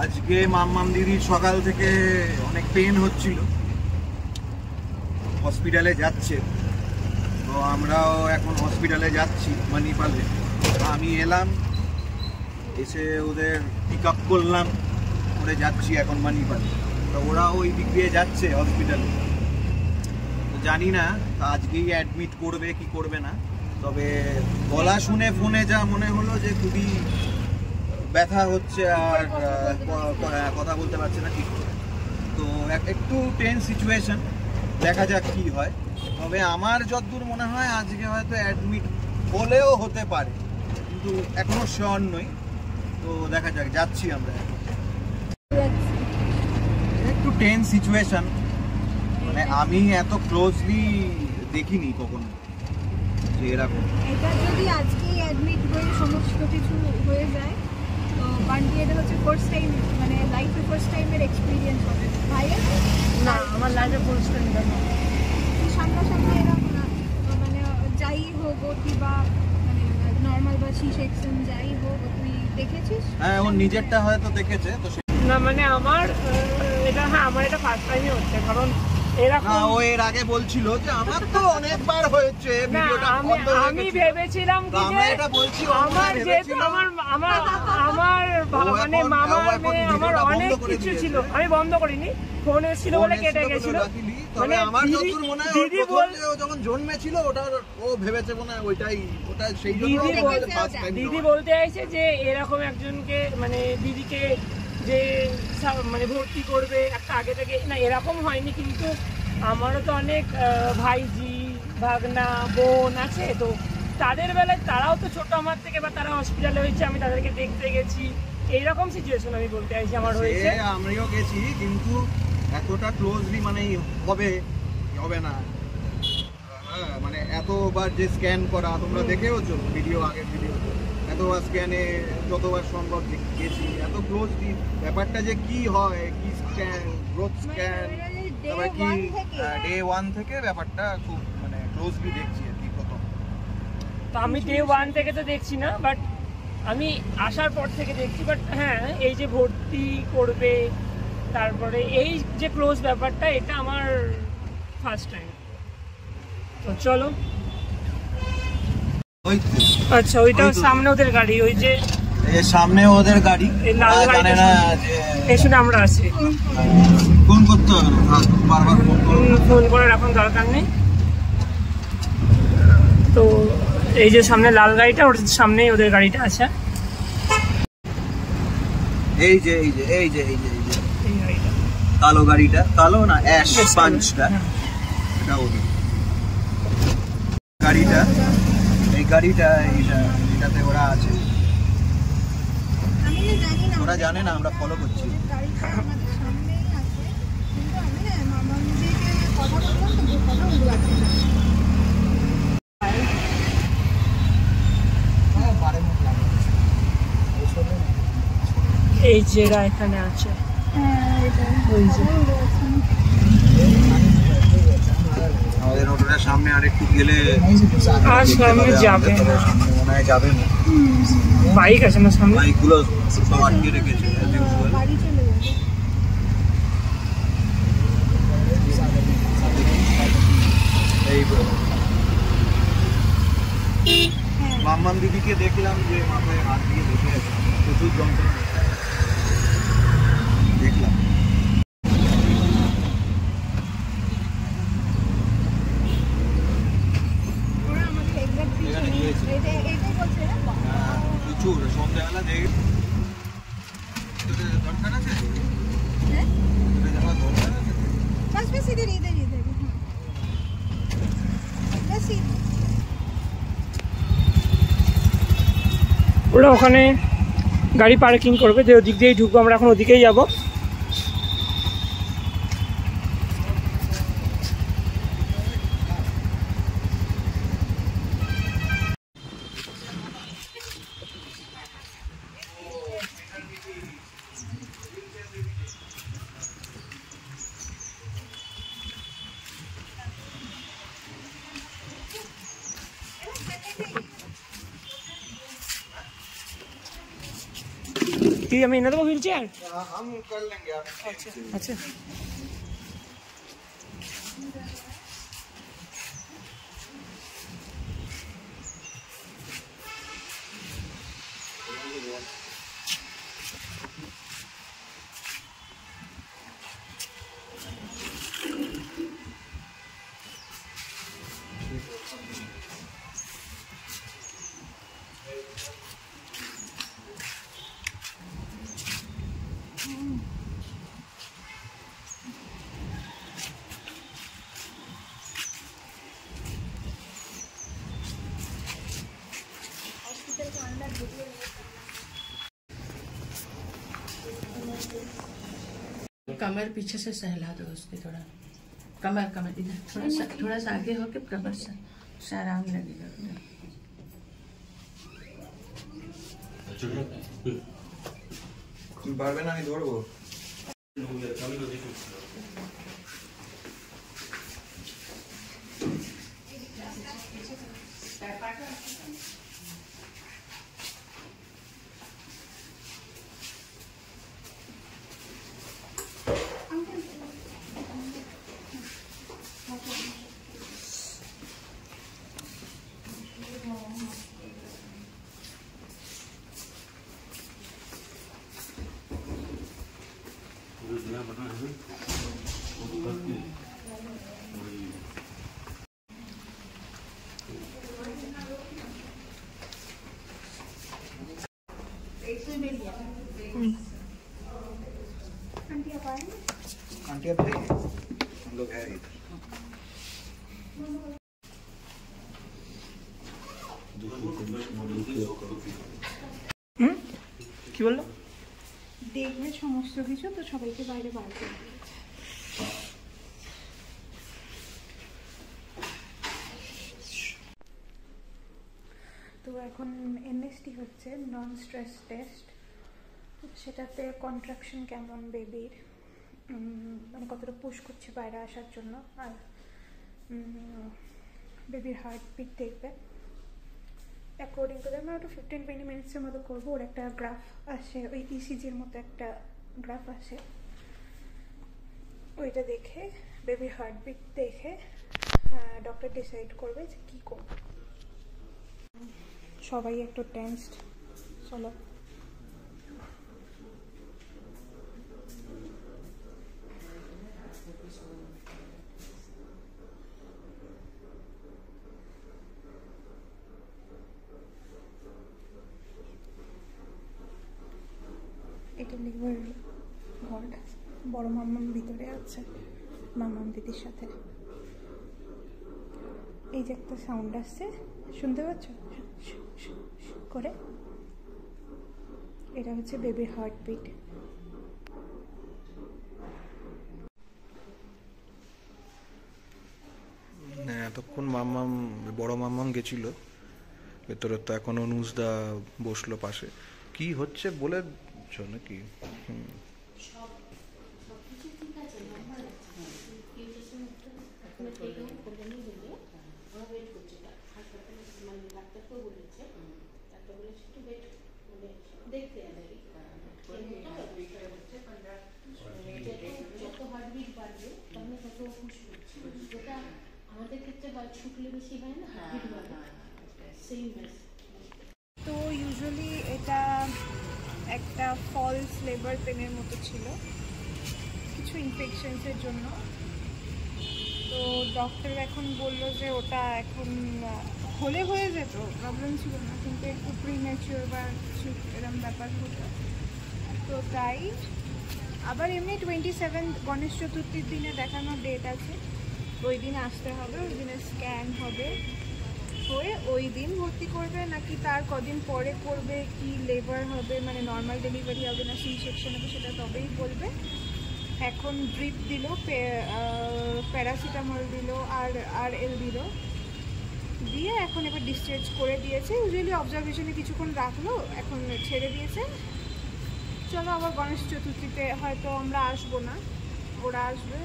আজকে মাম্মাম দিদির সকাল থেকে অনেক পেন হচ্ছিল, হসপিটালে যাচ্ছে। তো আমরাও এখন হসপিটালে যাচ্ছি মানিপালে। আমি এলাম, এসে ওদের পিক আপ করলাম, করে যাচ্ছি এখন মানিপালে। তো ওরা ওই দিক দিয়ে যাচ্ছে হসপিটালে। তো জানি না আজকেই অ্যাডমিট করবে কি করবে না, তবে গলা শুনে ফোনে যা মনে হলো যে খুবই ব্যথা হচ্ছে আর কথা বলতে পারছে না ঠিক করে। তো একটু টেন্স সিচুয়েশন, দেখা যাক কি হয়। তবে আমার যতদূর মনে হয় আজকে হয়তো অ্যাডমিট হলেও হতে পারে, কিন্তু এখনো শিওর নই। তো দেখা যাক, যাচ্ছি আমরা। একটু টেন্স সিচুয়েশন, মানে আমি এত ক্লোজলি দেখিনি কখনো যে এরকম। এটা যদি আজকে অ্যাডমিট হয়ে সমস্ত কিছু হয়ে যায়, তো বান্টি এটা হচ্ছে ফার্স্ট টাইম, মানে লাইফে ফার্স্ট টাইমের এক্সপিরিয়েন্স হবে। ভাইয়ের না, আমার লাইফে ফার্স্ট টাইম না। সামনাসামনি এরকম মানে যাই হোক ওটি বা মানে নর্মাল বা সি সেকশন যাই হোক, তুই দেখেছিস? হ্যাঁ, ও নিজেরটা হয়তো দেখেছে। তো না মানে আমার এটা, হ্যাঁ আমার এটা ফার্স্ট টাইমই হচ্ছে, কারণ এরকম ও এর আগে বলছিল যে আমার তো অনেকবার হয়েছে। আমি ভেবেছিলাম কি যে আমার যেহেতু আমার মানে মামার মেয়ে, আমার অনেক কিছু ছিল, আমি বন্ধ করিনি, ফোন এসেছিল বলে কেটে গেছিল। মানে আমার যতদূর মনে হয় দিদি যখন জন্মেছিল ওটার ও ভেবেছে মনে হয় ওটা সেই জন্য দিদি বলতে চাইছে যে এরকম একজনকে মানে দিদিকে যে মানে ভর্তি করবে একটা আগে থেকে, না এরকম হয়নি, কিন্তু আমারও তো অনেক ভাইজি ভাগনা বোন আছে, তো তাদের বেলায় তারাও তো ছোট আমার থেকে, বা তারা হসপিটালে হয়েছে, আমি তাদেরকে দেখতে গেছি, এইরকম সিচুয়েশন আমি বলতে চাইছি আমার হয়েছে। আমরাও গেছি, কিন্তু এতটা ক্লোজলি মানে হবে না। মানে এতবার যে স্ক্যান করা, তোমরা দেখেওছো ভিডিও, আগের ভিডিও, এতবার স্ক্যানে যতবার সম্ভব গেছি, এত ক্লোজলি ব্যাপারটা যে কি হয়, কি স্ক্যান, গ্রোথ স্ক্যান, তারপরে কি ডে 1 থেকে ব্যাপারটা খুব মানে ক্লোজলি দেখছি আর কি প্রথম। তো আমি ডে 1 থেকে তো দেখছি না, বাট আমি আসার পর থেকে দেখছি। বাট হ্যাঁ, এই যে ভর্তি করবে, তারপরে এই যে ক্লোজ ব্যাপারটা, এটা আমার ফার্স্ট টাইম। তো চলো। আচ্ছা, ওইটাও সামনে ওদের গাড়ি, ওই যে সামনে ওদের গাড়ি, জানে না যে পেছনে আমরা আছি। ফোন করতে হবে না, বারবার ফোন করার এখন দরকার নেই। তো এই যে সামনে লাল গাড়িটা, ওর সামনেই ওদের গাড়িটা আছে। এই যে এই যে এই যে এই যে এই গাড়িটা, কালো গাড়িটা, কালো না অ্যাশ পাঞ্চটা, এটা ওদের গাড়িটা। এই গাড়িটা এটাতে ওরা আছে, ওরা জানে না, আমরা ফলো করছি। এই যেটা এখানে আছে, আমাদের হোটেলের সামনে আর একটু গেলে আর সামনে যাবে না, মনে হয় যাবে না। বাইক আছে না সামনে, বাইকগুলো সব আটকে রেখেছে। এই মাম্মাম দিদিকে দেখলাম যে মাথায় হাত দিয়ে বসে আছে, প্রচুর যন্ত্রণা দেখলাম। প্রচুর সন্ধ্যাবেলা দেখে দরকার আছে, ওরা ওখানে গাড়ি পার্কিং করবে, যে ওদিক দিয়েই ঢুকবো, আমরা এখন ওদিকেই যাবো। कि हमें ना तो व्हील चेयर हम कर लेंगे आप। अच्छा कमर पीछे से सहला दो उसके, थोड़ा कमर कमर इधर थोड़ा सा आगे होके कमर से आराम लगेगा। তুমি পারবে না, আমি ধরবো। आंटी अब जाइए, हम लोग हैं इधर। কি বললো? দেখবে সমস্ত কিছু, তো সবাইকে বাইরে বার করে দিয়েছে। তো এখন এনএসটি হচ্ছে, নন স্ট্রেস টেস্ট। সেটাতে কন্ট্রাকশন কেমন বেবির, মানে কতটা পুশ করছে বাইরে আসার জন্য, আর বেবির হার্টবিট দেখবে। অ্যাকর্ডিং টু দ্যাট একটু 15-20 মিনিটসের মতো করবো। ওর একটা গ্রাফ আসে, ওই ইসিজির মতো একটা গ্রাফ আসে, ওইটা দেখে বেবির হার্টবিট দেখে ডক্টর ডিসাইড করবে যে কী করবে। সবাই একটু টেন্সড, চলো। এটা লিভার ওয়ার্ড, বড় মাম্মাম ভিতরে আছে মাম্মাম দিদির সাথে। এই যে একটা সাউন্ড আসছে, শুনতে পাচ্ছ করে? এটা হচ্ছে বেবির হার্টবিট। এতক্ষণ মাম্মাম, বড় মাম্মাম গেছিল ভেতরে, তো এখন অনুজদা বসলো পাশে। কি হচ্ছে বলে নাকি? তো ইউজুয়ালি এটা একটা ফলস লেবার পেনের মতো ছিল কিছু ইনফেকশনসের জন্য। তো ডক্টর এখন বললো যে ওটা এখন হলে হয়ে যেত, প্রবলেম ছিল না, কিন্তু একটু প্রিম্যাচিওর বা কিছু এরকম ব্যাপার হতো। তো তাই আবার এমনি 27 গণেশ চতুর্থীর দিনে দেখানোর ডেট আছে, ওই দিন আসতে হবে, ওই দিনে স্ক্যান হবে, হয়ে ওই দিন ভর্তি করবে নাকি তার কদিন পরে করবে, কি লেবার হবে, মানে নর্মাল ডেলিভারি হবে না সি সেকশন হবে, সেটা তবেই বলবে। এখন ড্রিপ দিল, প্যারাসিটামল দিল, আর এল দিল, দিয়ে এখন এবার ডিসচার্জ করে দিয়েছে। ইউজুয়ালি অবজারভেশনে কিছুক্ষণ রাখলো, এখন ছেড়ে দিয়েছে। চলো আবার গণেশ চতুর্থীতে হয়তো আমরা আসবো না, ওরা আসবে,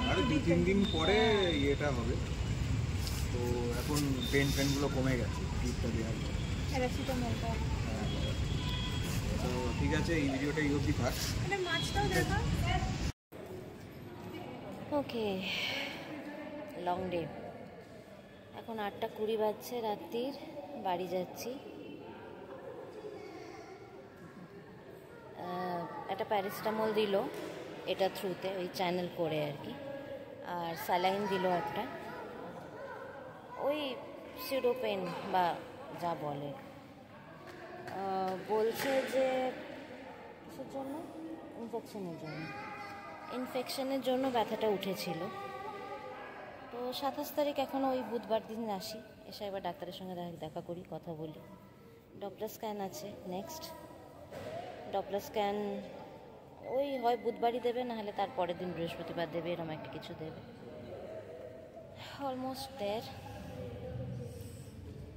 আর 2-3 দিন পরে ইয়েটা হবে। তো এখন পেনগুলো কমে গেছে, ট্রিপটা দেওয়া হবে, প্যারাসিটামলটা। তো ঠিক ঠিক আছে, এই ভিডিওটা এই অবধি থাক। এটা মাছটাও দেখা। ওকে, লং ডে। এখন 8:20 বাজছে রাত্রির, বাড়ি যাচ্ছি। একটা প্যারাসিটামল দিল এটা থ্রুতে, ওই চ্যানেল করে আর কি, আর স্যালাইন দিল একটা, ওই সিডোপেন বা যা বলে। বলছে যে কিসের জন্য, ইনফেকশনের জন্য ব্যথাটা উঠেছিল। তো 27 তারিখ, এখন ওই বুধবার দিন আসি, এসে একবার ডাক্তারের সঙ্গে দেখা করি, কথা বলি। ডপলার স্ক্যান আছে নেক্সট, ডপলার স্ক্যান ওই হয় বুধবারই দেবে, নাহলে তার পরের দিন বৃহস্পতিবার দেবে, এরকম একটা কিছু দেবে। Almost there.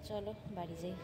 চলো বাড়ি যাই।